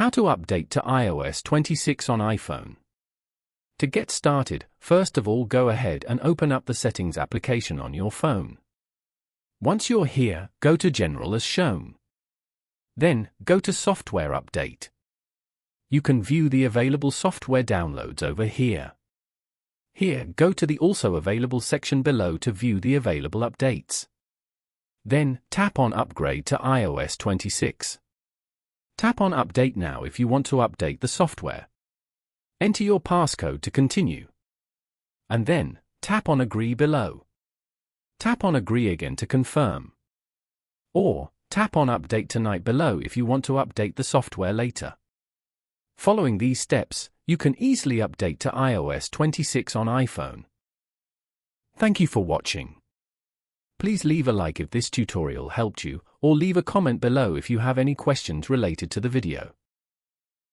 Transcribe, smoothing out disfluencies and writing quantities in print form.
How to update to iOS 26 on iPhone. To get started, first of all go ahead and open up the Settings application on your phone. Once you're here, go to General as shown. Then, go to Software Update. You can view the available software downloads over here. Here, go to the Also Available section below to view the available updates. Then, tap on Upgrade to iOS 26. Tap on Update now if you want to update the software. Enter your passcode to continue. And then, tap on Agree below. Tap on Agree again to confirm. Or, tap on Update Tonight below if you want to update the software later. Following these steps, you can easily update to iOS 26 on iPhone. Thank you for watching. Please leave a like if this tutorial helped you, or leave a comment below if you have any questions related to the video.